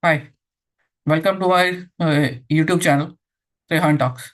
Hi. Welcome to my YouTube channel Rehan talks.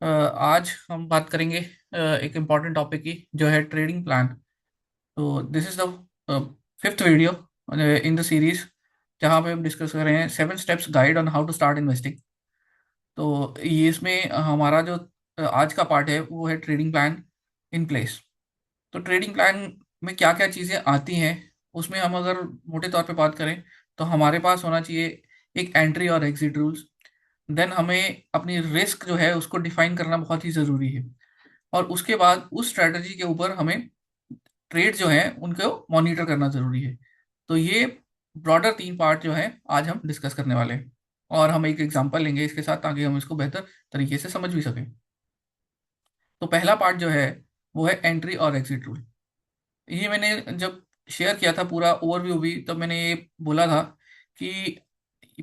आज हम बात करेंगे एक इम्पॉर्टेंट टॉपिक की, जो है ट्रेडिंग प्लान। तो this is the fifth video in the series, जहाँ पे हम डिस्कस कर रहे हैं 7 steps guide on how to start investing. तो ये इसमें हमारा जो आज का पार्ट है वो है ट्रेडिंग प्लान इन प्लेस। तो ट्रेडिंग प्लान में क्या क्या चीज़ें आती हैं, उसमें हम अगर मोटे तौर पे बात करें तो हमारे पास होना चाहिए एक एंट्री और एग्जिट रूल्स। देन हमें अपनी रिस्क जो है उसको डिफाइन करना बहुत ही ज़रूरी है। और उसके बाद उस स्ट्रेटजी के ऊपर हमें ट्रेड जो है उनको मॉनिटर करना ज़रूरी है। तो ये ब्रॉडर 3 पार्ट जो है आज हम डिस्कस करने वाले हैं, और हम एक एग्जांपल लेंगे इसके साथ, ताकि हम इसको बेहतर तरीके से समझ भी सकें। तो पहला पार्ट जो है वो है एंट्री और एग्जिट रूल। ये मैंने जब शेयर किया था पूरा ओवरव्यू भी, तब मैंने ये बोला था कि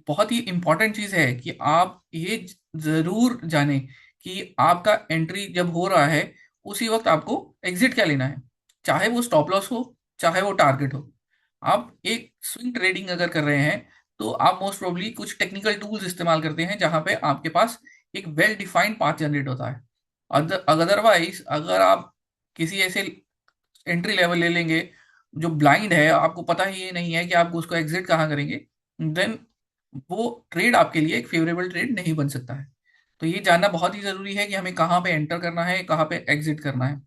बहुत ही इंपॉर्टेंट चीज़ है कि आप ये ज़रूर जानें कि आपका एंट्री जब हो रहा है उसी वक्त आपको एग्जिट क्या लेना है। चाहे वो स्टॉप लॉस हो, चाहे वो टारगेट हो। आप एक स्विंग ट्रेडिंग अगर कर रहे हैं तो आप मोस्ट प्रोबली कुछ टेक्निकल टूल्स इस्तेमाल करते हैं, जहां पे आपके पास एक वेल डिफाइंड पाथ जनरेट होता है। अदरवाइज अगर आप किसी ऐसे एंट्री लेवल ले लेंगे जो ब्लाइंड है, आपको पता ही नहीं है कि आप उसको एग्जिट कहाँ करेंगे, देन वो ट्रेड आपके लिए एक फेवरेबल ट्रेड नहीं बन सकता है। तो ये जानना बहुत ही जरूरी है कि हमें कहाँ पे एंटर करना है, कहाँ पे एग्जिट करना है।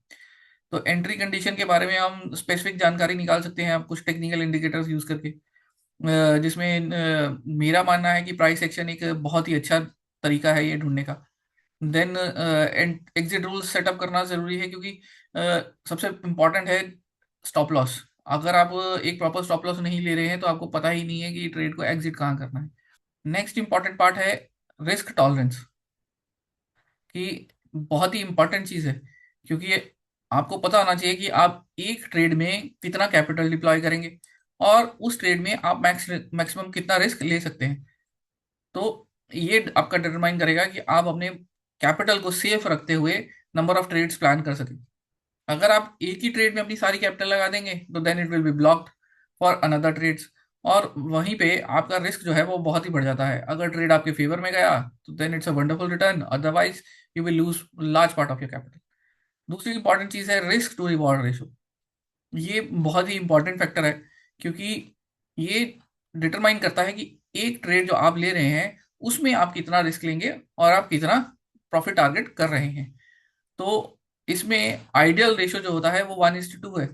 तो एंट्री कंडीशन के बारे में हम स्पेसिफिक जानकारी निकाल सकते हैं आप कुछ टेक्निकल इंडिकेटर्स यूज करके, जिसमें मेरा मानना है कि प्राइस एक्शन एक बहुत ही अच्छा तरीका है ये ढूंढने का। देन एग्जिट रूल्स सेटअप करना जरूरी है, क्योंकि सबसे इम्पोर्टेंट है स्टॉप लॉस। अगर आप एक प्रॉपर स्टॉप लॉस नहीं ले रहे हैं तो आपको पता ही नहीं है कि ट्रेड को एग्जिट कहाँ करना है। नेक्स्ट इंपॉर्टेंट पार्ट है रिस्क टॉलरेंस, कि बहुत ही इंपॉर्टेंट चीज़ है, क्योंकि ये आपको पता होना चाहिए कि आप एक ट्रेड में कितना कैपिटल डिप्लॉय करेंगे, और उस ट्रेड में आप मैक्सिमम कितना रिस्क ले सकते हैं। तो ये आपका डिटरमाइन करेगा कि आप अपने कैपिटल को सेफ रखते हुए नंबर ऑफ ट्रेड्स प्लान कर सकें। अगर आप एक ही ट्रेड में अपनी सारी कैपिटल लगा देंगे तो then it will be blocked for another trades, और वहीं पे आपका रिस्क जो है वो बहुत ही बढ़ जाता है। अगर ट्रेड आपके फेवर में गया तो then it's a wonderful return, otherwise you will lose large part of your capital. दूसरी इंपॉर्टेंट चीज है रिस्क टू रिवॉर्ड रेशो। ये बहुत ही इंपॉर्टेंट फैक्टर है, क्योंकि ये डिटरमाइन करता है कि एक ट्रेड जो आप ले रहे हैं उसमें आप कितना रिस्क लेंगे और आप कितना प्रॉफिट टारगेट कर रहे हैं। तो इसमें आइडियल रेशो जो होता है वो 1:2 है।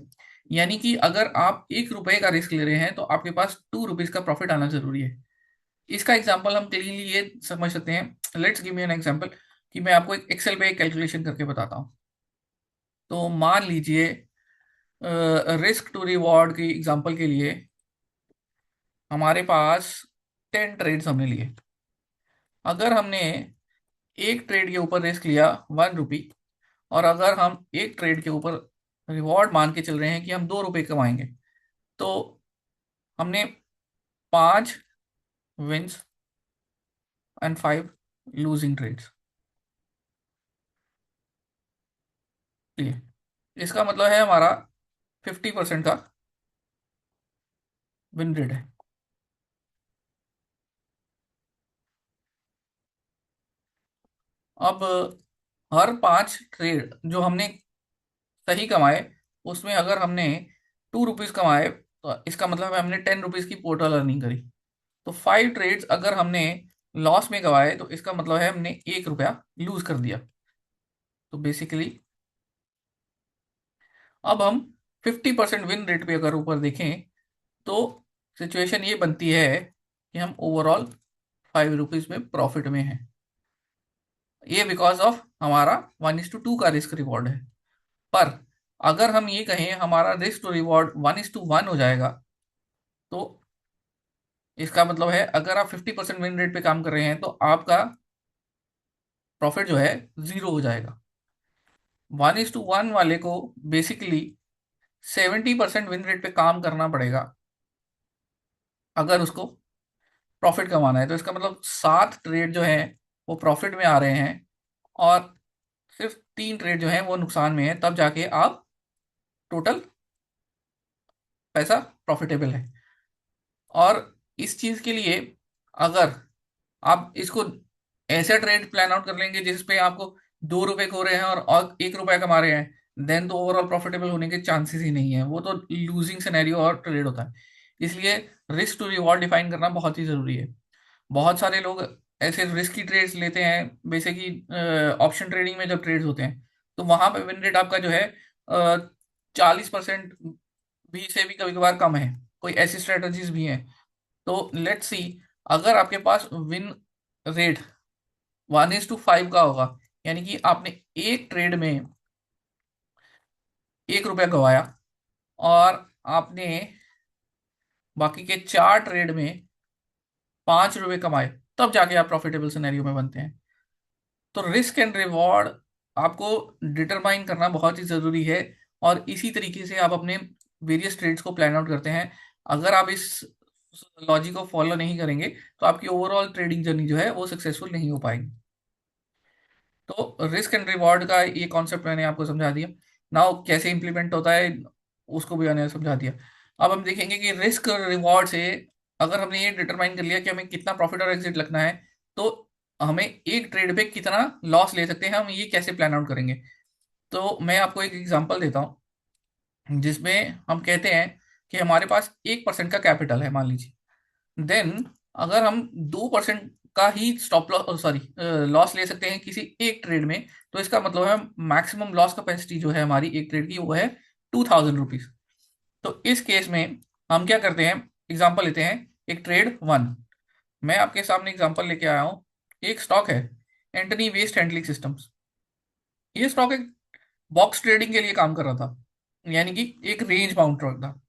यानी कि अगर आप 1 रुपए का रिस्क ले रहे हैं तो आपके पास 2 रुपीज का प्रॉफिट आना जरूरी है। इसका एग्जाम्पल हम क्लीनली ये समझ सकते हैं। Let's give me an example, कि मैं आपको एक एक्सेल पे कैलकुलेशन करके बताता हूँ। तो मान लीजिए रिस्क टू रिवॉर्ड की एग्जांपल के लिए हमारे पास 10 ट्रेड्स हमने लिए। अगर हमने एक ट्रेड के ऊपर रिस्क लिया 1 रुपी, और अगर हम एक ट्रेड के ऊपर रिवॉर्ड मान के चल रहे हैं कि हम 2 रुपए कमाएंगे, तो हमने 5 विंस एंड 5 लूजिंग ट्रेड्स लिए। इसका मतलब है हमारा 50% का विन रेट है। अब हर 5 ट्रेड जो हमने सही कमाए, उसमें अगर हमने 2 रुपीज कमाए तो इसका मतलब है हमने 10 रुपीज की टोटल अर्निंग करी। तो 5 ट्रेड्स अगर हमने लॉस में गवाए तो इसका मतलब है हमने 1 रुपया लूज कर दिया। तो बेसिकली अब हम 50% विन रेट पे अगर ऊपर देखें तो सिचुएशन ये बनती है कि हम ओवरऑल 5 रुपीज में प्रॉफिट में हैं। ये बिकॉज ऑफ हमारा 1:2 का रिस्क रिवॉर्ड है। पर अगर हम ये कहें हमारा रिस्क टू रिवॉर्ड 1:1 हो जाएगा, तो इसका मतलब है अगर आप 50% विन रेट पे काम कर रहे हैं तो आपका प्रॉफिट जो है जीरो हो जाएगा। 1:1 वाले को बेसिकली 70% विन रेट पे काम करना पड़ेगा अगर उसको प्रॉफिट कमाना है। तो इसका मतलब 7 ट्रेड जो है वो प्रॉफिट में आ रहे हैं, और सिर्फ 3 ट्रेड जो है वो नुकसान में है, तब जाके आप टोटल पैसा प्रॉफिटेबल है। और इस चीज के लिए अगर आप इसको ऐसे ट्रेड प्लान आउट कर लेंगे जिसपे आपको 2 रुपए खो रहे हैं और 1 रुपया कमा रहे हैं, देन तो ओवरऑल प्रॉफिटेबल होने के चांसेस ही नहीं है, वो तो लूजिंग सिनेरियो और ट्रेड होता है। इसलिए रिस्क टू रिवॉर्ड डिफाइन करना बहुत ही जरूरी है। बहुत सारे लोग ऐसे रिस्की ट्रेड्स लेते हैं, बेसिकली ऑप्शन ट्रेडिंग में जब ट्रेड्स होते हैं तो वहां पे विन रेट आपका जो है 40% भी से भी कभी कभार कम है। कोई ऐसी स्ट्रेटजीज भी हैं। तो लेट्स सी, अगर आपके पास विन रेट 1:5 का होगा, यानी कि आपने एक ट्रेड में 1 रुपया गवाया और आपने बाकी के 4 ट्रेड में 5 रुपए कमाए, तब जाके आप प्रॉफिटेबल सिनेरियो में बनते हैं। तो रिस्क एंड रिवॉर्ड आपको डिटरमाइन करना बहुत ही जरूरी है, और इसी तरीके से आप अपने वेरियस ट्रेड्स को प्लान आउट करते हैं। अगर आप इस लॉजिक को फॉलो नहीं करेंगे तो आपकी ओवरऑल ट्रेडिंग जर्नी जो है वो सक्सेसफुल नहीं हो पाएगी। तो रिस्क एंड रिवॉर्ड का ये कॉन्सेप्ट मैंने आपको समझा दिया। नाउ कैसे इंप्लीमेंट होता है उसको भी मैंने समझा दिया। अब हम देखेंगे कि रिस्क रिवॉर्ड से अगर हमने ये डिटरमाइन कर लिया कि हमें कितना प्रॉफिट और एग्जिट लगना है, तो हमें एक ट्रेड पे कितना लॉस ले सकते हैं, हम ये कैसे प्लान आउट करेंगे। तो मैं आपको एक एग्जांपल देता हूँ जिसमें हम कहते हैं कि हमारे पास 1% का कैपिटल है, मान लीजिए। देन अगर हम 2% का ही स्टॉप लॉस, सॉरी, लॉस ले सकते हैं किसी एक ट्रेड में, तो इसका मतलब है मैक्सिमम लॉस कैपेसिटी जो है हमारी एक ट्रेड की वो है 2000 रुपीज। तो इस केस में हम क्या करते हैं, एग्जांपल लेते हैं एक ट्रेड वन। मैं आपके सामने एग्जांपल लेके आया हूँ। एक स्टॉक है एंटनी वेस्ट हैंडलिंग सिस्टम्स। ये स्टॉक एक बॉक्स ट्रेडिंग के लिए काम कर रहा था, यानी कि एक रेंज बाउंड स्टॉक था,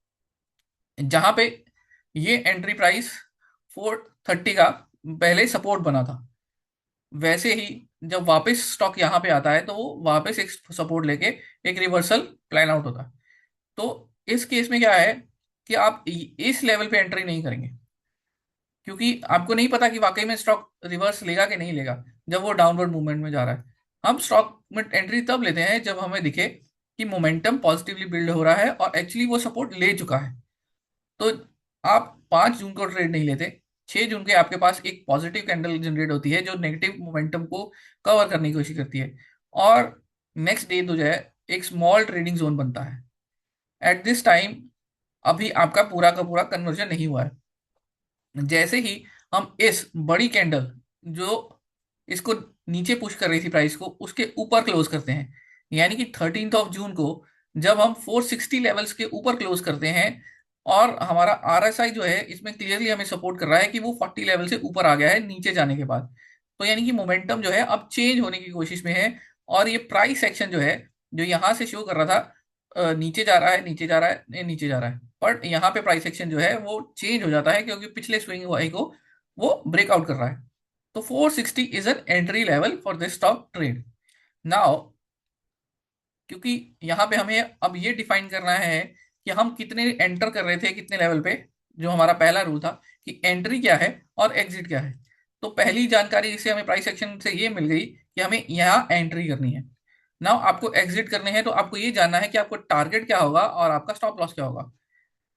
जहां पे ये एंट्री प्राइस 430 का पहले सपोर्ट बना था। वैसे ही जब वापस स्टॉक यहाँ पे आता है तो वो वापस एक सपोर्ट लेके एक रिवर्सल प्लान आउट होता है। तो इस केस में क्या है कि आप इस लेवल पे एंट्री नहीं करेंगे, क्योंकि आपको नहीं पता कि वाकई में स्टॉक रिवर्स लेगा कि नहीं लेगा जब वो डाउनवर्ड मूवमेंट में जा रहा है। हम स्टॉक में एंट्री तब लेते हैं जब हमें दिखे कि मोमेंटम पॉजिटिवली बिल्ड हो रहा है और एक्चुअली वो सपोर्ट ले चुका है। तो आप 5 जून को ट्रेड नहीं लेते, 6 जून के आपके पास एक पॉजिटिव कैंडल जनरेट होती है जो नेगेटिव मोमेंटम को कवर करने की कोशिश करती है, और नेक्स्ट डे तो जो है एक स्मॉल ट्रेडिंग जोन बनता है। एट दिस टाइम अभी आपका पूरा का पूरा कन्वर्जन नहीं हुआ है। जैसे ही हम इस बड़ी कैंडल जो इसको नीचे पुश कर रही थी प्राइस को, उसके ऊपर क्लोज करते हैं, यानी कि 13 जून को जब हम 460 लेवल्स के ऊपर क्लोज करते हैं, और हमारा आरएसआई जो है इसमें क्लियरली हमें सपोर्ट कर रहा है कि वो 40 लेवल से ऊपर आ गया है नीचे जाने के बाद। तो यानी कि मोमेंटम जो है अब चेंज होने की कोशिश में है, और ये प्राइस एक्शन जो है जो यहाँ से शो कर रहा था नीचे जा रहा है, नीचे जा रहा है, नीचे जा रहा है, बट यहाँ पे प्राइस एक्शन जो है वो चेंज हो जाता है क्योंकि पिछले स्विंग हाई को वो ब्रेकआउट कर रहा है। तो 460 is an entry level for this stock trade. Now क्योंकि यहाँ पे हमें अब ये डिफाइन करना है कि हम कितने एंटर कर रहे थे कितने लेवल पे, जो हमारा पहला रूल था कि एंट्री क्या है और एग्जिट क्या है। तो पहली जानकारी जिससे हमें प्राइस एक्शन से ये मिल गई कि हमें यहाँ एंट्री करनी है। नाउ आपको एग्जिट करने हैं तो आपको ये जानना है कि आपको टारगेट क्या होगा और आपका स्टॉप लॉस क्या होगा।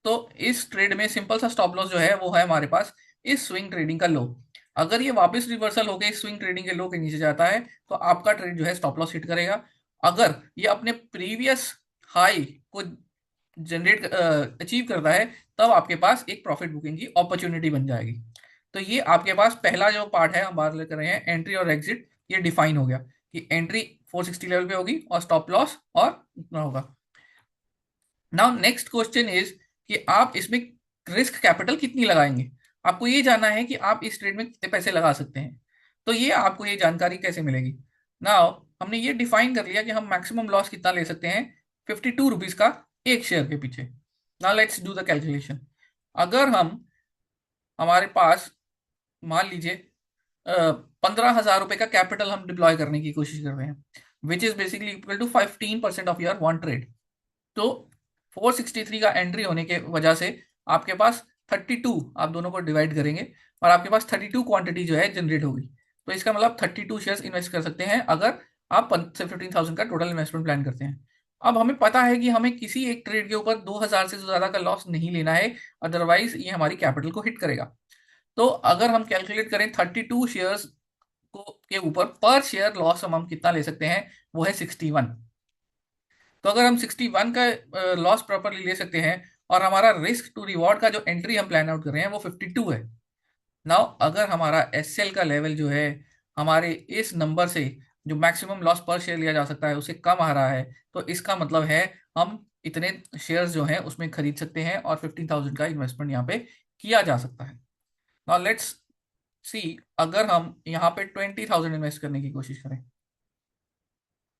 तो इस ट्रेड में सिंपल सा स्टॉप लॉस जो है वो है हमारे पास इस स्विंग ट्रेडिंग का लो। अगर ये वापस रिवर्सल होकर इस स्विंग ट्रेडिंग के लो के नीचे जाता है तो आपका ट्रेड जो है स्टॉप लॉस हिट करेगा। अगर ये अपने प्रीवियस हाई को जनरेट अचीव करता है, तब आपके पास एक प्रॉफिट बुकिंग की अपॉर्चुनिटी बन जाएगी। तो ये आपके पास पहला जो पार्ट है हम बात कर रहे हैं एंट्री और एग्जिट, ये डिफाइन हो गया कि एंट्री 460 लेवल पे होगी और स्टॉप लॉस और इतना होगा। नाउ नेक्स्ट क्वेश्चन इज कि आप इसमें रिस्क कैपिटल कितनी लगाएंगे। आपको ये जानना है कि आप इस ट्रेड में कितने पैसे लगा सकते हैं। तो ये आपको ये जानकारी कैसे मिलेगी। नाउ हमने ये डिफाइन कर लिया कि हम मैक्सिमम लॉस कितना ले सकते हैं, 52 रुपीज का एक शेयर के पीछे। Now let's do the calculation. अगर हम हमारे पास मान लीजिए 15,000 रुपए का कैपिटल हम डिप्लॉय करने की कोशिश कर रहे हैं, which is basically equal to 15% of your one trade. तो 463 का एंट्री होने के वजह से आपके पास 32, आप दोनों को डिवाइड करेंगे और आपके पास 32 क्वांटिटी जो है जनरेट होगी। तो इसका मतलब 32 शेयर्स इन्वेस्ट कर सकते हैं अगर आप 15,000 का टोटल इन्वेस्टमेंट प्लान करते हैं। अब हमें पता है कि हमें किसी एक ट्रेड के ऊपर 2,000 से ज्यादा का लॉस नहीं लेना है, अदरवाइज ये हमारी कैपिटल को हिट करेगा। तो अगर हम कैलकुलेट करें 32 शेयर्स को के ऊपर पर शेयर लॉस हम कितना ले सकते हैं, वो है 61। तो अगर हम 61 का लॉस प्रॉपरली ले सकते हैं और हमारा रिस्क टू रिवॉर्ड का जो एंट्री हम प्लान आउट कर रहे हैं वो 52 है। नाउ अगर हमारा एसएल का लेवल जो है हमारे इस नंबर से, जो मैक्सिमम लॉस पर शेयर लिया जा सकता है, उससे कम आ रहा है, तो इसका मतलब है हम इतने शेयर्स जो हैं उसमें खरीद सकते हैं और 15,000 का इन्वेस्टमेंट यहाँ पे किया जा सकता है। नाउ लेट्स सी, अगर हम यहाँ पे 20,000 इन्वेस्ट करने की कोशिश करें,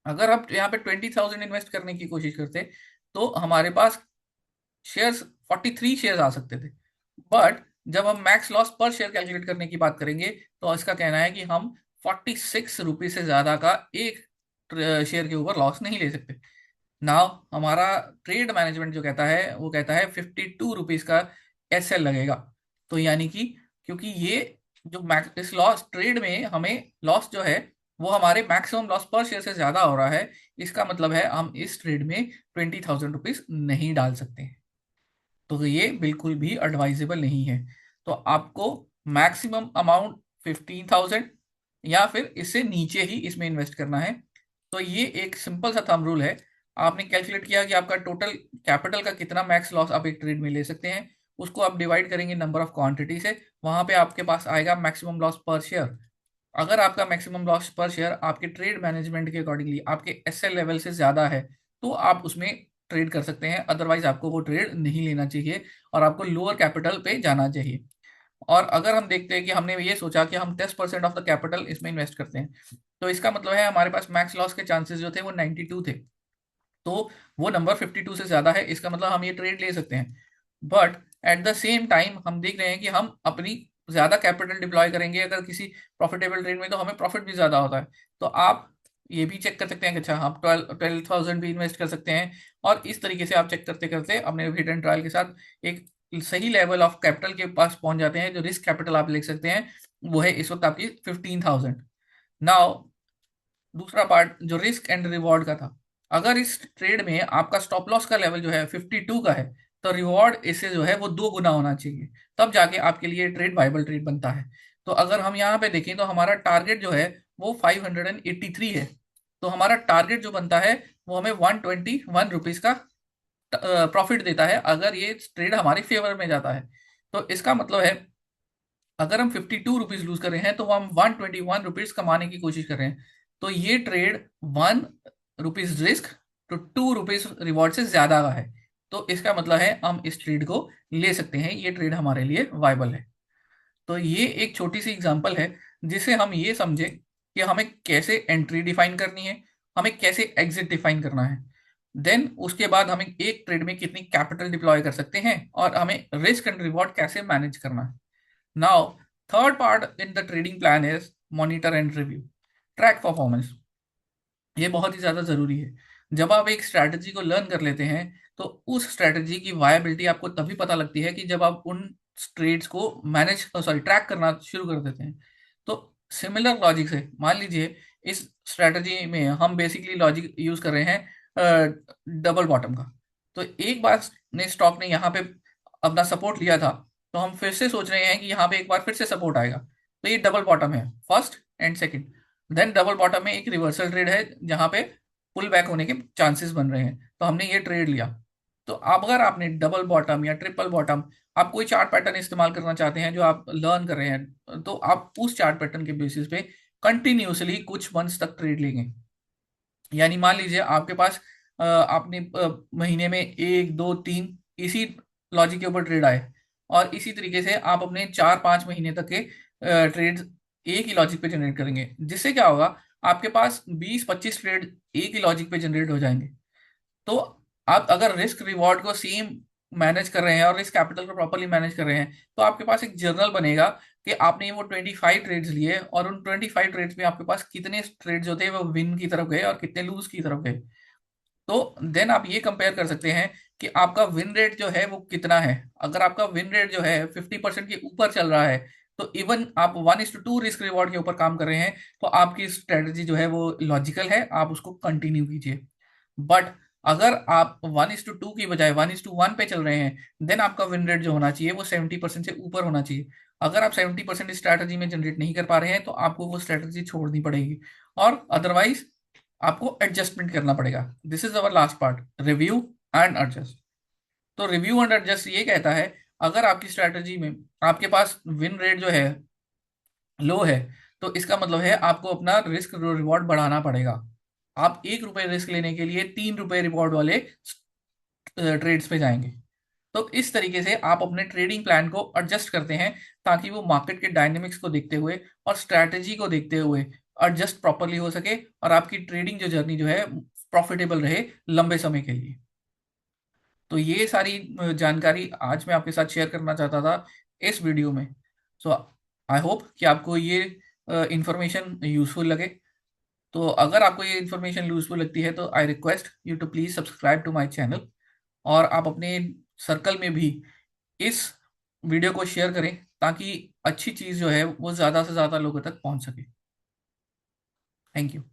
अगर हम यहाँ पे 20,000 इन्वेस्ट करने की कोशिश करते तो हमारे पास शेयर्स 43 शेयर्स आ सकते थे। बट जब हम मैक्स लॉस पर शेयर कैलकुलेट करने की बात करेंगे तो इसका कहना है कि हम 46 रुपीज से ज्यादा का एक शेयर के ऊपर लॉस नहीं ले सकते। नाउ हमारा ट्रेड मैनेजमेंट जो कहता है वो कहता है 52 रुपीज का एसएल लगेगा। तो यानी कि क्योंकि ये जो मैक्स इस लॉस ट्रेड में हमें लॉस जो है वो हमारे मैक्सिमम लॉस पर शेयर से ज्यादा हो रहा है, इसका मतलब है हम इस ट्रेड में 20,000 रुपीज नहीं डाल सकते हैं। तो ये बिल्कुल भी एडवाइजेबल नहीं है। तो आपको मैक्सिमम अमाउंट 15,000 या फिर इससे नीचे ही इसमें इन्वेस्ट करना है। तो ये एक सिंपल सा थंब रूल है। आपने कैलकुलेट किया कि आपका टोटल कैपिटल का कितना मैक्स लॉस आप एक ट्रेड में ले सकते हैं, उसको आप डिवाइड करेंगे नंबर ऑफ क्वांटिटी से, वहां पे आपके पास आएगा मैक्सिमम लॉस पर शेयर। अगर आपका मैक्सिमम लॉस पर शेयर आपके ट्रेड मैनेजमेंट के अकॉर्डिंगली आपके एसएल लेवल से ज्यादा है तो आप उसमें ट्रेड कर सकते हैं, अदरवाइज आपको वो ट्रेड नहीं लेना चाहिए और आपको लोअर कैपिटल पे जाना चाहिए। और अगर हम देखते हैं कि हमने ये सोचा कि हम 10% ऑफ द कैपिटल इसमें इन्वेस्ट करते हैं, तो इसका मतलब है हमारे पास मैक्स लॉस के चांसेस जो थे वो 92 थे। तो वो नंबर 52 से ज्यादा है, इसका मतलब हम ये ट्रेड ले सकते हैं। But at the same time हम देख रहे हैं कि हम अपनी ज्यादा कैपिटल डिप्लॉय करेंगे अगर किसी प्रॉफिटेबल ट्रेड में, तो हमें प्रॉफिट भी ज्यादा होता है। तो आप ये भी चेक कर सकते हैं कि अच्छा हम 12,000 भी इन्वेस्ट कर सकते हैं। और इस तरीके से आप चेक करते करते अपने हिट एंड ट्रायल के साथ एक सही लेवल ऑफ कैपिटल के पास पहुंच जाते हैं। जो रिस्क कैपिटल आप ले सकते हैं वो है इस वक्त आपकी 15,000। नाउ दूसरा पार्ट जो रिस्क एंड रिवॉर्ड का था, अगर इस ट्रेड में आपका स्टॉप लॉस का लेवल जो है 52 का है, तो रिवॉर्ड इससे जो है वो 2 गुना होना चाहिए, तब जाके आपके लिए ट्रेड वाइबल ट्रेड बनता है। तो अगर हम यहाँ पे देखें तो हमारा टारगेट जो है वो 583 है। तो हमारा टारगेट जो बनता है वो हमें 121 रुपीज का प्रॉफिट देता है अगर ये ट्रेड हमारे फेवर में जाता है। तो इसका मतलब है अगर हम 52 रुपीज लूज कर रहे हैं तो हम 121 रुपीज कमाने की कोशिश कर रहे हैं। तो ये ट्रेड 1 रुपीज रिस्क तो 2 रुपीज रिवॉर्ड से ज्यादा का है। तो इसका मतलब है हम इस ट्रेड को ले सकते हैं, ये ट्रेड हमारे लिए वाइबल है। तो ये एक छोटी सी एग्जांपल है जिसे हम ये समझे कि हमें कैसे एंट्री डिफाइन करनी है, हमें कैसे एग्जिट डिफाइन करना है, देन उसके बाद हमें एक ट्रेड में कितनी कैपिटल डिप्लॉय कर सकते हैं और हमें रिस्क एंड रिवॉर्ड कैसे मैनेज करना है। Now third part in the trading plan is monitor and review, track performance. ये बहुत ही ज्यादा जरूरी है। जब आप एक स्ट्रैटेजी को लर्न कर लेते हैं तो उस स्ट्रैटेजी की वायबिलिटी आपको तभी पता लगती है कि जब आप उन ट्रेड्स को मैनेज सॉरी ट्रैक करना शुरू कर देते हैं। तो सिमिलर लॉजिक से मान लीजिए इस स्ट्रैटेजी में हम बेसिकली लॉजिक यूज कर रहे हैं डबल बॉटम का। तो एक बार ने स्टॉक ने यहाँ पे अपना सपोर्ट लिया था, तो हम फिर से सोच रहे हैं कि यहाँ पे एक बार फिर से सपोर्ट आएगा। तो ये डबल बॉटम है, first and second. Then double bottom में एक रिवर्सल ट्रेड है जहां पे पुल बैक होने के चांसेस बन रहे हैं, तो हमने ये ट्रेड लिया। तो अब अगर आपने डबल बॉटम या ट्रिपल बॉटम, आप कोई चार्ट पैटर्न इस्तेमाल करना चाहते हैं जो आप लर्न कर रहे हैं, तो आप उस चार्ट पैटर्न के बेसिस पे कंटिन्यूसली कुछ मंथ्स तक ट्रेड लेंगे। यानी मान लीजिए आपके पास आपने महीने में 1 2 3 इसी लॉजिक के ऊपर ट्रेड आए, और इसी तरीके से आप अपने 4 5 महीने तक के ट्रेड एक ही लॉजिक पे जनरेट करेंगे, जिससे क्या होगा, आपके पास 20 25 ट्रेड एक ही लॉजिक पे जनरेट हो जाएंगे। तो आप अगर रिस्क रिवॉर्ड को सेम मैनेज कर रहे हैं और रिस्क कैपिटल को प्रॉपरली मैनेज कर रहे हैं, तो आपके पास एक जर्नल बनेगा कि आपने वो 25 ट्रेड्स लिए और उन 25 ट्रेड्स में आपके पास कितने ट्रेड जो थे वो विन की तरफ गए और कितने लूज की तरफ गए। तो देन आप ये कंपेयर कर सकते हैं कि आपका विन रेट जो है वो कितना है। अगर आपका विन रेट जो है 50% के ऊपर चल रहा है, तो इवन आप 1:2 रिस्क रिवॉर्ड के ऊपर काम कर रहे हैं, तो आपकी स्ट्रेटजी जो है वो लॉजिकल है, आप उसको कंटिन्यू कीजिए। बट अगर आप 1:2 की बजाय 1:1 पे चल रहे हैं, देन आपका विन रेट जो होना चाहिए वो 70% से ऊपर होना चाहिए। अगर आप 70% स्ट्रैटेजी में जनरेट नहीं कर पा रहे हैं तो आपको वो स्ट्रैटेजी छोड़नी पड़ेगी, और अदरवाइज आपको एडजस्टमेंट करना पड़ेगा। This is our last part, review and adjust. तो रिव्यू एंड एडजस्ट ये कहता है, अगर आपकी स्ट्रैटेजी में आपके पास विन रेट जो है लो है, तो इसका मतलब है आपको अपना रिस्क रिवॉर्ड बढ़ाना पड़ेगा। आप 1 रुपए रिस्क लेने के लिए 3 रुपए रिवॉर्ड वाले ट्रेड्स पे जाएंगे। तो इस तरीके से आप अपने ट्रेडिंग प्लान को एडजस्ट करते हैं, ताकि वो मार्केट के डायनेमिक्स को देखते हुए और स्ट्रैटेजी को देखते हुए एडजस्ट प्रॉपरली हो सके, और आपकी ट्रेडिंग जो जर्नी जो है प्रॉफिटेबल रहे लंबे समय के लिए। तो ये सारी जानकारी आज मैं आपके साथ शेयर करना चाहता था इस वीडियो में। सो आई होप कि आपको ये इंफॉर्मेशन यूजफुल लगे। तो अगर आपको ये इन्फॉर्मेशन यूजफुल लगती है तो I request you to please subscribe to my channel, और आप अपने सर्कल में भी इस वीडियो को शेयर करें, ताकि अच्छी चीज़ जो है वो ज़्यादा से ज़्यादा लोगों तक पहुंच सके। Thank you.